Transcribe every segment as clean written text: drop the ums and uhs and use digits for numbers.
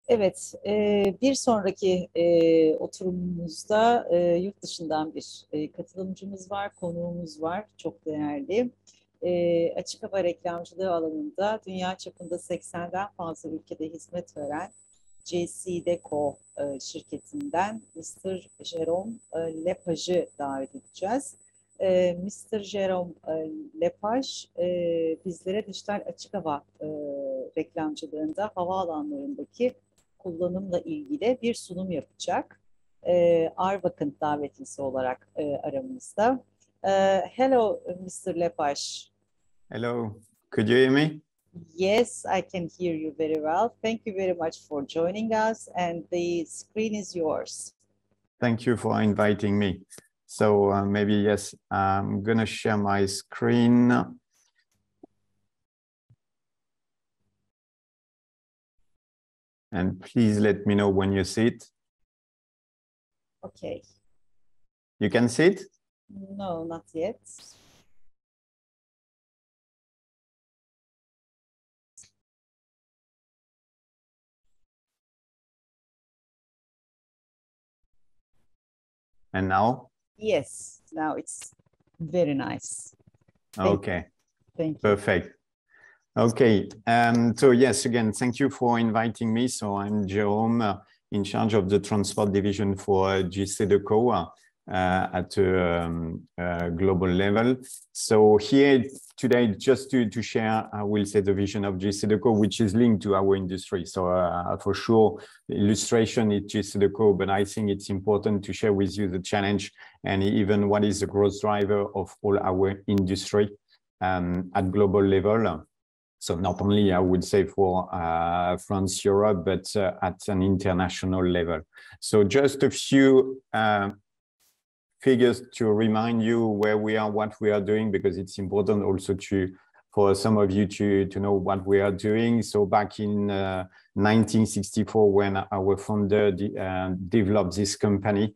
Evet, bir sonraki oturumumuzda yurt dışından bir katılımcımız var, konuğumuz var, çok değerli. Açık hava reklamcılığı alanında dünya çapında 80'den fazla ülkede hizmet veren DOOH şirketinden Mr. Jerome Lepage'ı davet edeceğiz. Mr. Jerome Lepage bizlere dijital açık hava reklamcılığında havaalanlarındaki kullanımla ilgili bir sunum yapacak. Arvak'ın davetlisi olarak aramızda. Hello, Mr. Lepage. Hello, could you hear me? Yes, I can hear you very well. Thank you very much for joining us, and the screen is yours. Thank you for inviting me. So maybe, yes, I'm going to share my screen. And please let me know when you see it. Okay. You can see it? No, not yet. And now? Yes, now it's very nice. Okay. Thank you. Perfect. Okay. So yes, again, thank you for inviting me. So I'm Jerome, in charge of the transport division for DOOH at a global level. So here today, just to share, I will say the vision of DOOH, which is linked to our industry. So for sure, the illustration is DOOH, but I think it's important to share with you the challenge and even what is the growth driver of all our industry at global level. So not only, I would say, for France, Europe, but at an international level. So just a few figures to remind you where we are, what we are doing, because it's important also for some of you to know what we are doing. So back in 1964, when our founder developed this company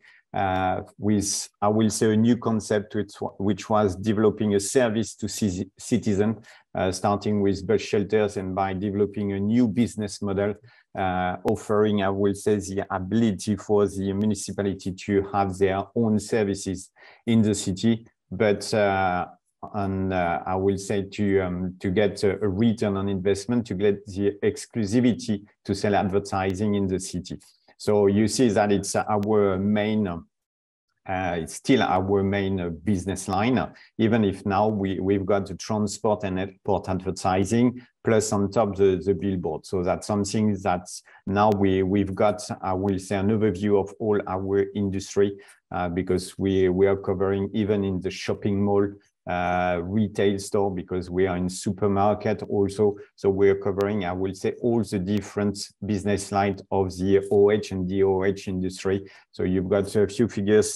with, I will say, a new concept, which was developing a service to citizens, starting with bus shelters, and by developing a new business model, offering, I will say, the ability for the municipality to have their own services in the city, but I will say to get a return on investment, to get the exclusivity to sell advertising in the city. So you see that it's our main, it's still our main business line, even if now we've got the transport and airport advertising, plus on top the billboard. So that's something that now we've got, I will say, an overview of all our industry, because we are covering even in the shopping mall, retail store, because we are in supermarket also. So we're covering, I will say, all the different business lines of the OH and DOH industry. So you've got a few figures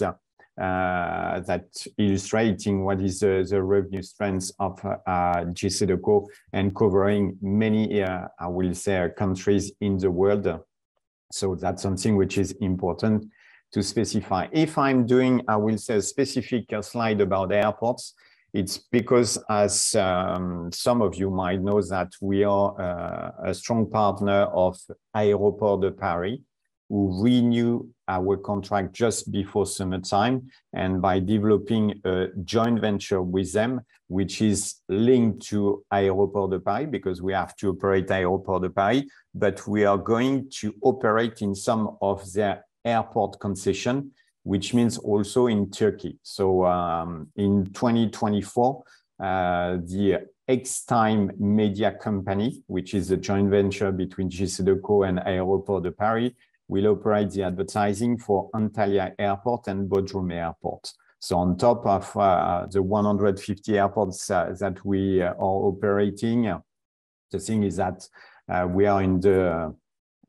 that illustrating what is the revenue strengths of DOOH, and covering many, I will say, countries in the world. So that's something which is important to specify. If I'm doing, I will say, a specific slide about airports, it's because, as some of you might know, that we are a strong partner of Aéroports de Paris, who renew our contract just before summertime, and by developing a joint venture with them, which is linked to Aéroports de Paris, because we have to operate Aéroports de Paris, but we are going to operate in some of their airport concession, which means also in Turkey. So in 2024, the X-Time Media Company, which is a joint venture between DOOH and Aéroports de Paris, will operate the advertising for Antalya Airport and Bodrum Airport. So on top of the 150 airports that we are operating, the thing is that we are in the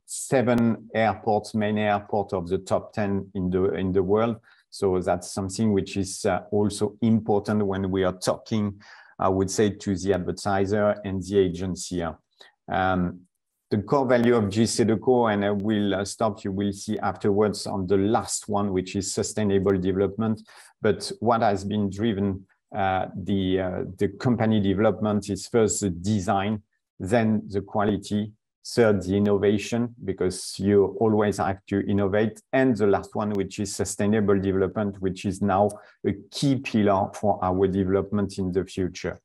7 airports, main airport of the top 10 in the world. So that's something which is also important when we are talking, I would say, to the advertiser and the agency. The core value of DOOH, and I will stop, you will see afterwards on the last one, which is sustainable development. But what has been driven the company development is first the design, then the quality, Third, the innovation, because you always have to innovate. And the last one, which is sustainable development, which is now a key pillar for our development in the future.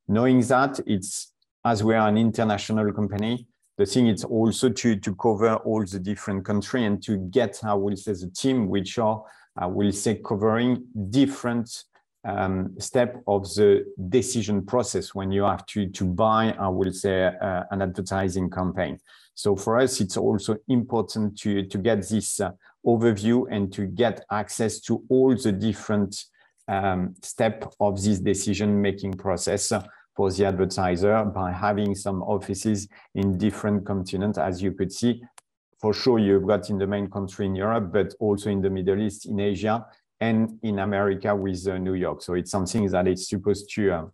Knowing that, it's, as we are an international company, the thing is also to cover all the different countries and to get, I will say, the team, which are, I will say, covering different step of the decision process when you have to buy, I will say, an advertising campaign. So for us, it's also important to get this overview and to get access to all the different steps of this decision-making process for the advertiser by having some offices in different continents, as you could see. For sure, you've got in the main country in Europe, but also in the Middle East, in Asia, and in America with New York. So it's something that is supposed to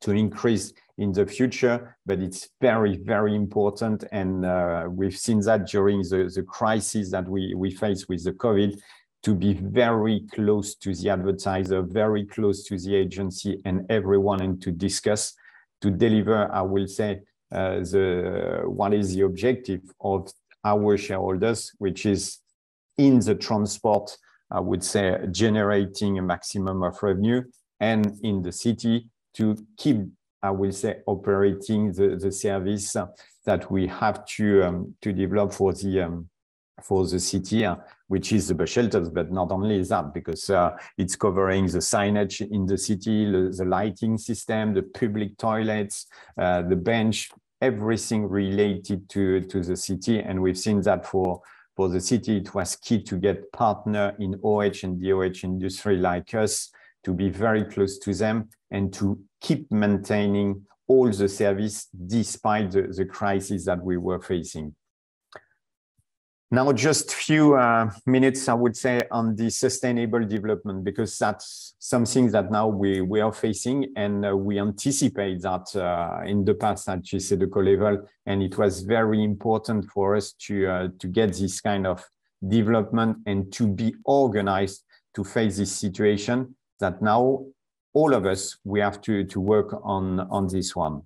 increase in the future, but it's very, very important. And we've seen that during the crisis that we face with the COVID, to be very close to the advertiser, very close to the agency and everyone, and to discuss, to deliver, I will say, what is the objective of our shareholders, which is in the transport, I would say, generating a maximum of revenue, and in the city to keep, I will say, operating the service that we have to develop for the city, which is the bus shelters, but not only that, because it's covering the signage in the city, the lighting system, the public toilets, the bench, everything related to the city. And we've seen that for the city, it was key to get partner in OH and DOH industry like us, to be very close to them and to keep maintaining all the service despite the crisis that we were facing. Now, just a few minutes, I would say, on the sustainable development, because that's something that now we are facing, and we anticipate that in the past at JCDecaux level, and it was very important for us to get this kind of development and to be organized to face this situation that now all of us, we have to work on this one.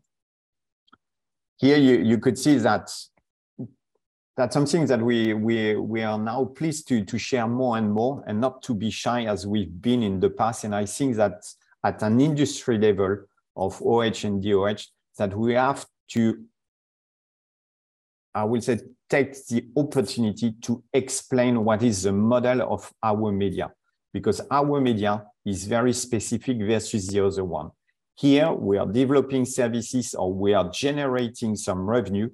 Here you could see that that's something that we are now pleased to share more and more, and not to be shy as we've been in the past. And I think that at an industry level of OH and DOH, that we have to, I will say, take the opportunity to explain what is the model of our media, because our media is very specific versus the other one. Here we are developing services, or we are generating some revenue,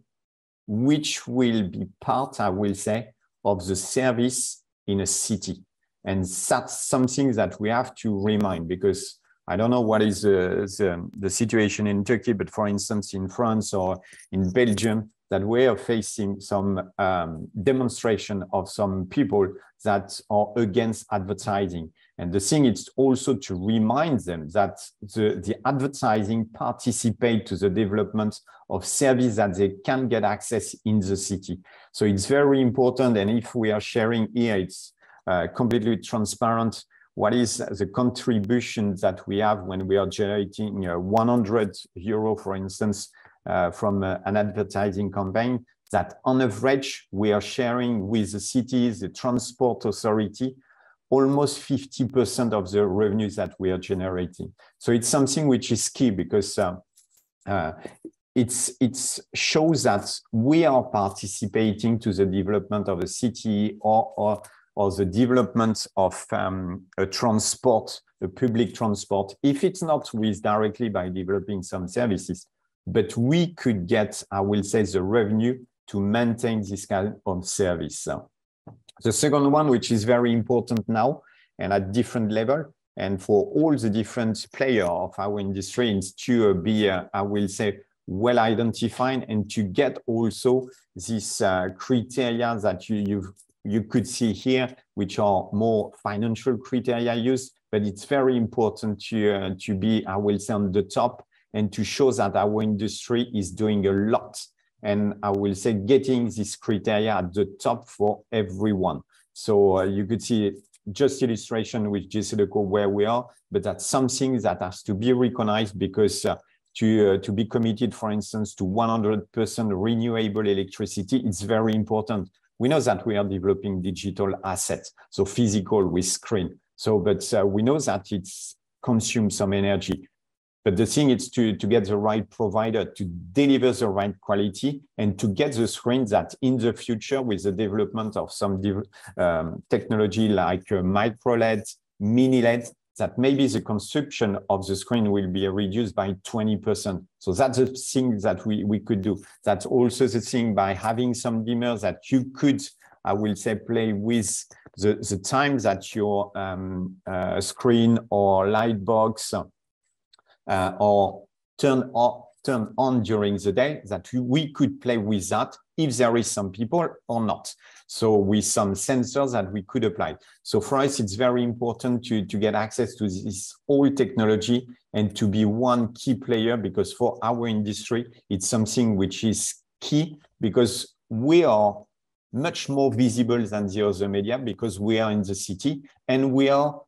which will be part, I will say, of the service in a city. And that's something that we have to remind, because I don't know what is the situation in Turkey, but for instance, in France or in Belgium, that we are facing some demonstration of some people that are against advertising. And the thing is also to remind them that the advertising participate to the development of service that they can get access in the city. So it's very important. And if we are sharing here, it's completely transparent. What is the contribution that we have when we are generating 100 euro, for instance, from an advertising campaign, that on average, we are sharing with the cities, the transport authority, almost 50% of the revenues that we are generating. So it's something which is key, because it shows that we are participating to the development of a city or the development of a transport, a public transport, if it's not with directly by developing some services, but we could get, I will say, the revenue to maintain this kind of service. The second one, which is very important now and at different level, and for all the different players of our industry, is to be, I will say, well identified, and to get also these criteria that you could see here, which are more financial criteria used, but it's very important to be, I will say, on the top, and to show that our industry is doing a lot. And I will say getting this criteria at the top for everyone. So you could see just illustration with JCDecaux where we are, but that's something that has to be recognized, because to be committed, for instance, to 100% renewable electricity. It's very important. We know that we are developing digital assets, so physical with screen. So, but we know that it's consumes some energy. But the thing is to get the right provider to deliver the right quality and to get the screen that in the future, with the development of some technology like micro LED, mini LED, that maybe the consumption of the screen will be reduced by 20%. So that's the thing that we could do. That's also the thing by having some dimmers that you could, I will say, play with the time that your screen or light box or turn on during the day, that we could play with that if there is some people or not. So with some sensors that we could apply. So for us, it's very important to get access to this whole technology and to be one key player, because for our industry, it's something which is key, because we are much more visible than the other media, because we are in the city and we are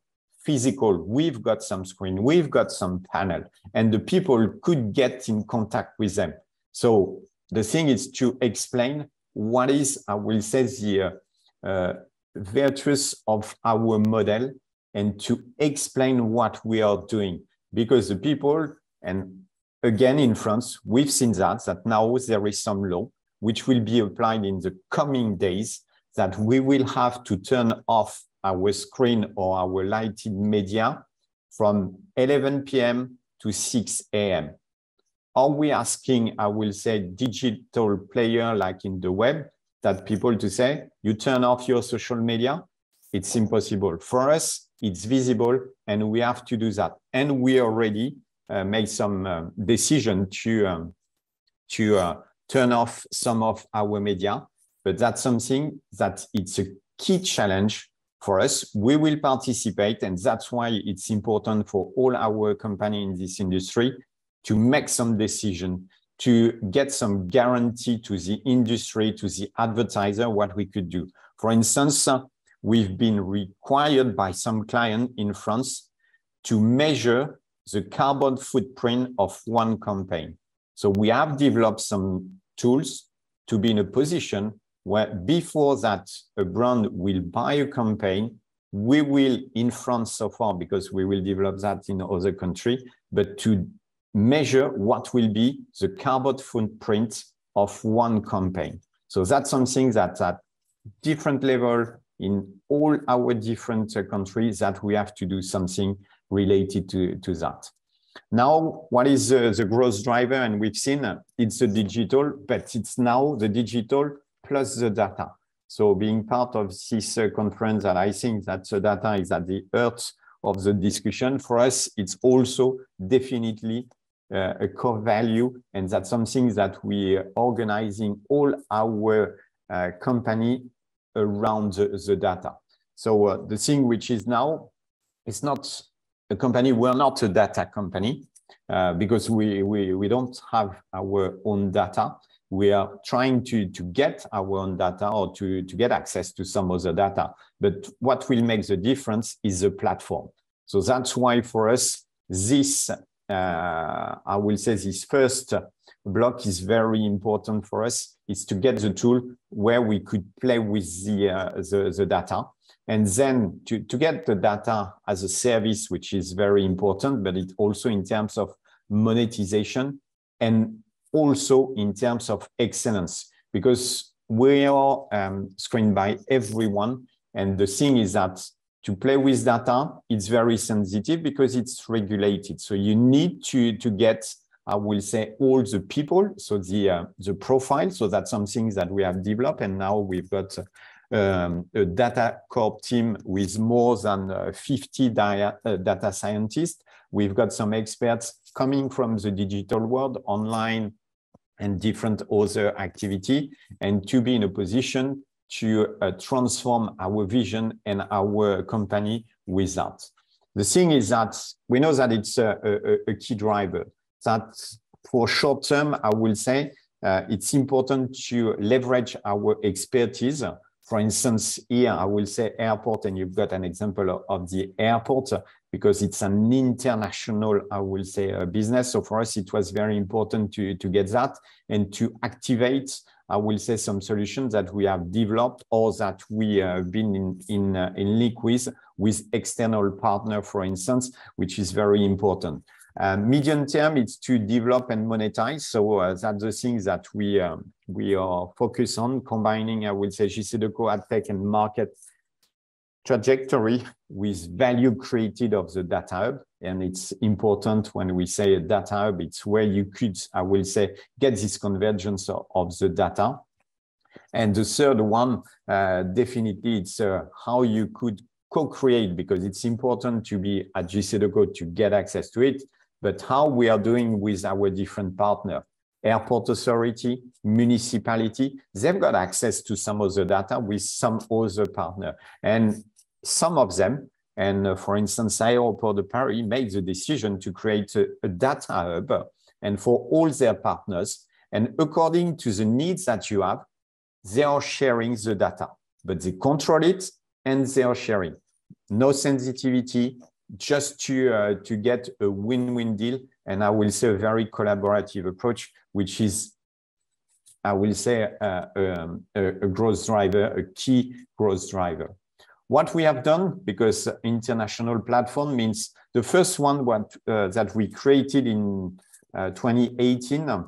physical. We've got some screen, we've got some panel, and the people could get in contact with them. So the thing is to explain what is, I will say, the virtues of our model, and to explain what we are doing. Because the people, and again in France, we've seen that now there is some law which will be applied in the coming days, that we will have to turn off our screen or our lighted media from 11 p.m. to 6 a.m. Are we asking, I will say, digital player like in the web, that people to say, you turn off your social media? It's impossible. For us, it's visible, and we have to do that. And we already made some decision to turn off some of our media, but that's something that it's a key challenge for us. We will participate, and that's why it's important for all our companies in this industry to make some decision, to get some guarantee to the industry, to the advertiser, what we could do. For instance, we've been required by some client in France to measure the carbon footprint of one campaign. So we have developed some tools to be in a position where before that a brand will buy a campaign, we will, in France so far, because we will develop that in other countries, but to measure what will be the carbon footprint of one campaign. So that's something that at different level in all our different countries, that we have to do something related to that. Now, what is the growth driver? And we've seen it's the digital, but it's now the digital plus the data. So being part of this conference, and I think that the data is at the heart of the discussion. For us, it's also definitely a core value, and that's something that we are organizing all our company around the data. So the thing which is now, it's not a company, we're not a data company because we don't have our own data. We are trying to get our own data, or to get access to some other data. But what will make the difference is the platform. So that's why for us, this, I will say, this first block is very important for us, is to get the tool where we could play with the data. And then to get the data as a service, which is very important, but it also in terms of monetization, and also in terms of excellence, because we are screened by everyone. And the thing is that to play with data, it's very sensitive because it's regulated. So you need to get, I will say, all the people, so the profile. So that's something that we have developed, and now we've got a data corp team with more than 50 data scientists. We've got some experts coming from the digital world, online, and different other activity, and to be in a position to transform our vision and our company with that. The thing is that we know that it's a key driver, that for short term, I will say, it's important to leverage our expertise. For instance, here, I will say airport, and you've got an example of the airport. because it's an international, I will say, business. So for us, it was very important to get that and to activate, I will say, some solutions that we have developed or that we have been in link with external partner, for instance, which is very important. Medium term, it's to develop and monetize. So that's the things that we are focused on, combining, I would say, JCDecaux ad tech and market trajectory with value created of the data hub. And it's important when we say a data hub, it's where you could, I will say, get this convergence of the data. And the third one, definitely, it's how you could co-create, because it's important to be at JCDecaux to get access to it, but how we are doing with our different partners. Airport authority, municipality, they've got access to some of the data with some other partner. And some of them, and for instance, Aéroport de Paris made the decision to create a data hub and for all their partners. And according to the needs that you have, they are sharing the data, but they control it and they are sharing. No sensitivity, just to get a win-win deal. And I will say a very collaborative approach, which is, I will say, a growth driver, a key growth driver. What we have done, because international platform means the first one that we created in 2018,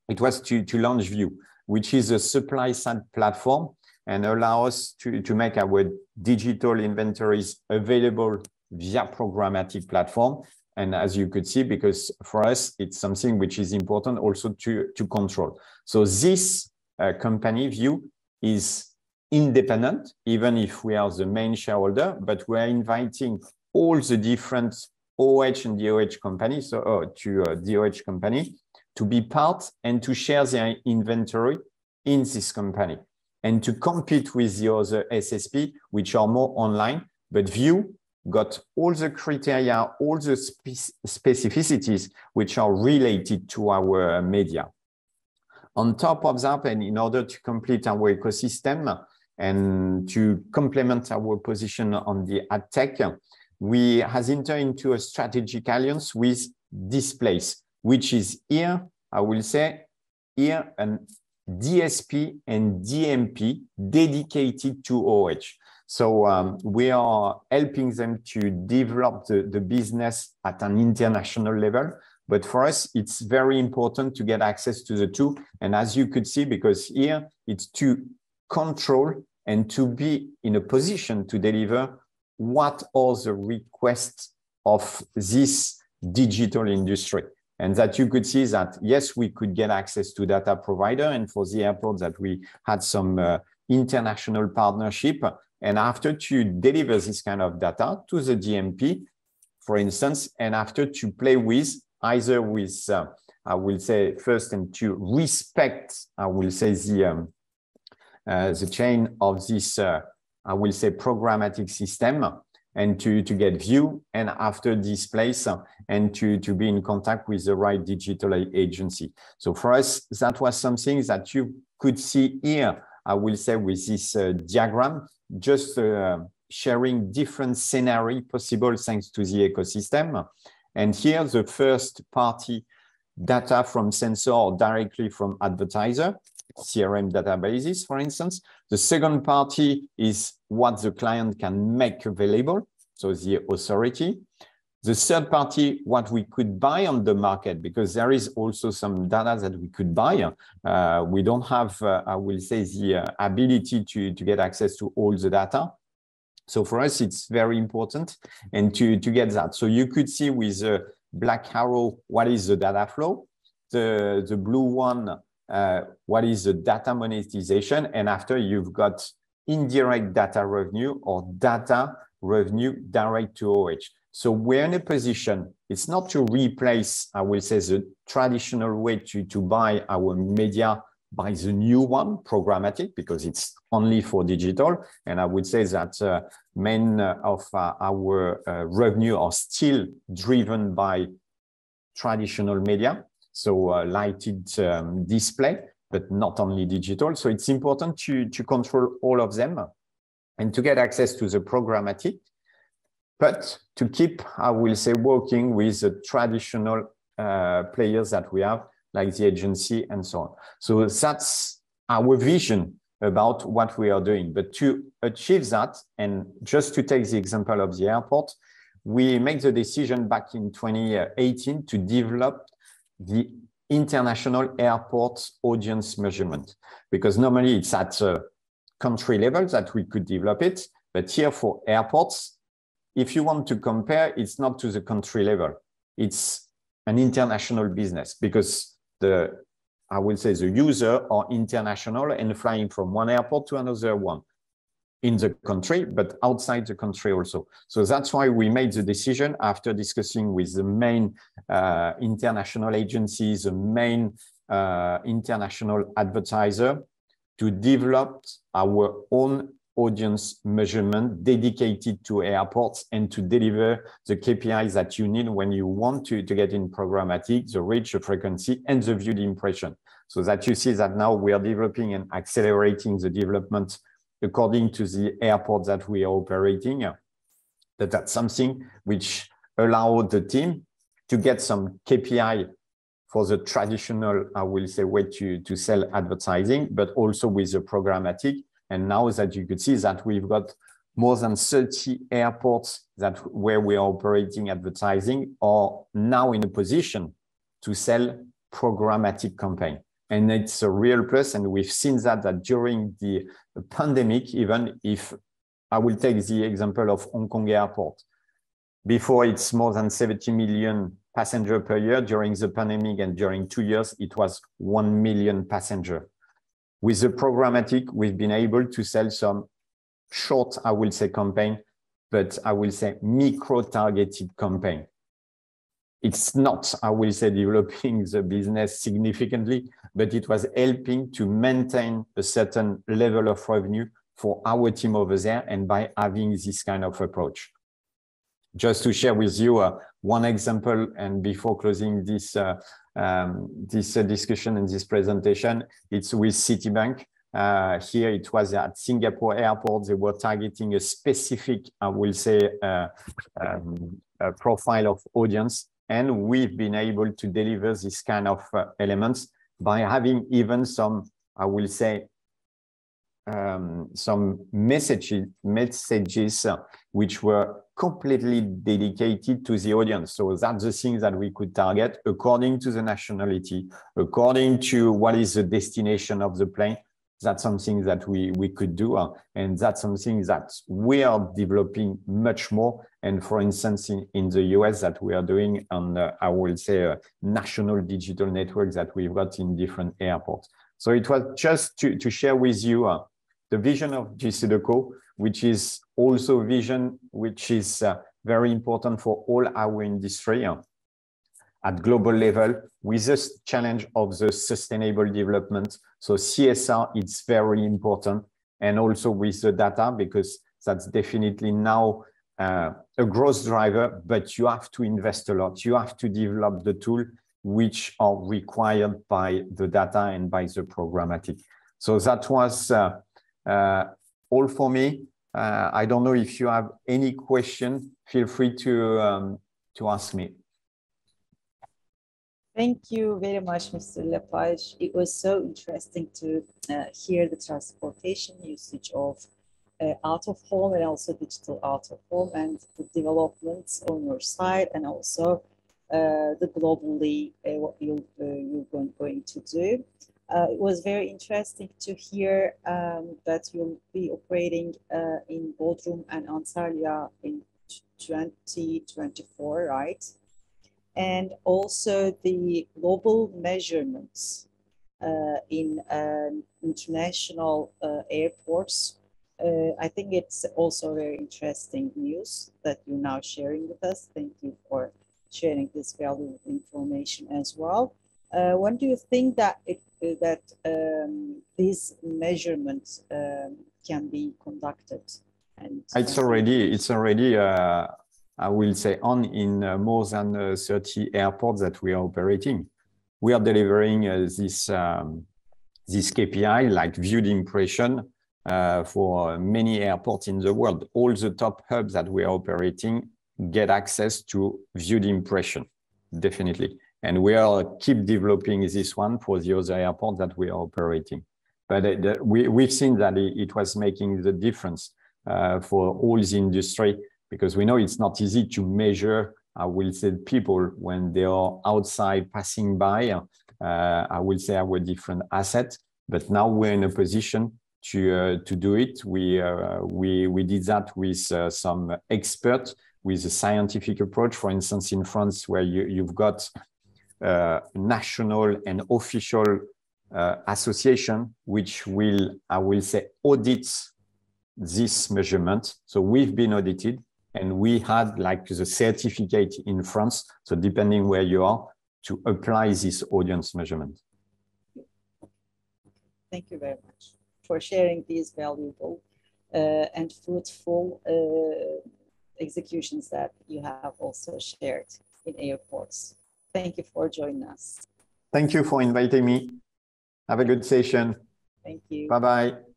it was to launch View, which is a supply-side platform and allow us to make our digital inventories available via programmatic platform. And as you could see, because for us, it's something which is important also to control. So this company, View, is independent, even if we are the main shareholder, but we're inviting all the different OOH and DOOH companies, so DOOH company, to be part and to share their inventory in this company and to compete with the other SSP, which are more online, but View got all the criteria, all the specificities which are related to our media. On top of that, and in order to complete our ecosystem and to complement our position on the ad tech, we has entered into a strategic alliance with Displace, which is here, I will say, here an DSP and DMP dedicated to OOH. So we are helping them to develop the business at an international level. But for us, it's very important to get access to the two. And as you could see, because here it's to control and to be in a position to deliver what are the requests of this digital industry. And that you could see that, yes, we could get access to data provider. And for the airport that we had some international partnership. And after to deliver this kind of data to the DMP, for instance, and after to play with, either with, I will say first, and to respect, I will say the chain of this, I will say programmatic system, and to get View, and after Displace, and to be in contact with the right digital agency. So for us, that was something that you could see here, I will say with this diagram, just sharing different scenario possible thanks to the ecosystem. And here, the first party data from sensor or directly from advertiser, CRM databases, for instance. The second party is what the client can make available, so the authority. The third party, what we could buy on the market, because there is also some data that we could buy. We don't have, I will say, the ability to get access to all the data. So for us, it's very important and to get that. So you could see with the black arrow, what is the data flow? The blue one, what is the data monetization? And after you've got indirect data revenue or data revenue direct to OOH. So we're in a position, it's not to replace, I will say, the traditional way to buy our media by the new one, programmatic, because it's only for digital. And I would say that many of our revenue are still driven by traditional media, so lighted display, but not only digital. So it's important to control all of them and to get access to the programmatic. but to keep, I will say, working with the traditional players that we have, like the agency and so on. So that's our vision about what we are doing. But to achieve that, and just to take the example of the airport, we made the decision back in 2018 to develop the international airport audience measurement, because normally it's at a country level that we could develop it. But here for airports, if you want to compare, it's not to the country level. It's an international business, because I will say the user are international and flying from one airport to another one in the country, but outside the country also. So that's why we made the decision, after discussing with the main international agencies, the main international advertiser, to develop our own audience measurement dedicated to airports and to deliver the KPIs that you need when you want to get in programmatic, the reach, the frequency, and the viewed impression. So that you see that now we are developing and accelerating the development according to the airport that we are operating. But that's something which allows the team to get some KPI for the traditional, I will say, way to sell advertising, but also with the programmatic. And now that you could see that we've got more than 30 airports where we are operating advertising are now in a position to sell programmatic campaign. And it's a real plus. And we've seen that during the pandemic, even if I will take the example of Hong Kong Airport, before it's more than 70 million passengers per year. During the pandemic and during 2 years, it was 1 million passengers. With the programmatic, we've been able to sell some short, I will say, campaign, but I will say micro-targeted campaign. It's not, I will say, developing the business significantly, but it was helping to maintain a certain level of revenue for our team over there, and by having this kind of approach. Just to share with you one example, and before closing this discussion and this presentation, it's with Citibank. Here it was at Singapore Airport. They were targeting a specific, I will say, a profile of audience. And we've been able to deliver this kind of elements by having even some, I will say, some messages which were completely dedicated to the audience. So that's the things that we could target according to the nationality, according to what is the destination of the plane. That's something that we could do. And that's something that we are developing much more. And for instance, in the US, that we are doing on, I will say, national digital networks that we've got in different airports. So it was just to share with you the vision of JCDecaux, which is also a vision which is very important for all our industry at global level, with this challenge of the sustainable development. So CSR, it's very important, and also with the data, because that's definitely now a growth driver, but you have to invest a lot. You have to develop the tool which are required by the data and by the programmatic. So that was all for me. I don't know if you have any question, feel free to ask me. Thank you very much, Mr. Lepage. It was so interesting to hear the transportation usage of out of home and also digital out of home, and the developments on your side, and also the globally what you're going to do. It was very interesting to hear that you'll be operating in Bodrum and Antalya in 2024, right? And also the global measurements in international airports. I think it's also very interesting news that you're now sharing with us. Thank you for sharing this valuable information as well. When do you think that these measurements can be conducted? And it's already I will say on in more than 30 airports that we are operating. We are delivering this KPI like viewed impression for many airports in the world. All the top hubs that we are operating get access to viewed impression, definitely. And we are keep developing this one for the other airports that we are operating. But we've seen that it was making the difference for all the industry, because we know it's not easy to measure, I will say, people when they are outside passing by, I will say, our different assets. But now we're in a position to do it. We did that with some experts, with a scientific approach. For instance, in France, where you've got national and official association, which will, I will say, audit this measurement. So we've been audited, and we had like the certificate in France. So depending where you are, to apply this audience measurement. Thank you very much for sharing these valuable and fruitful executions that you have also shared in airports. Thank you for joining us. Thank you for inviting me. Have a good session. Thank you. Bye-bye.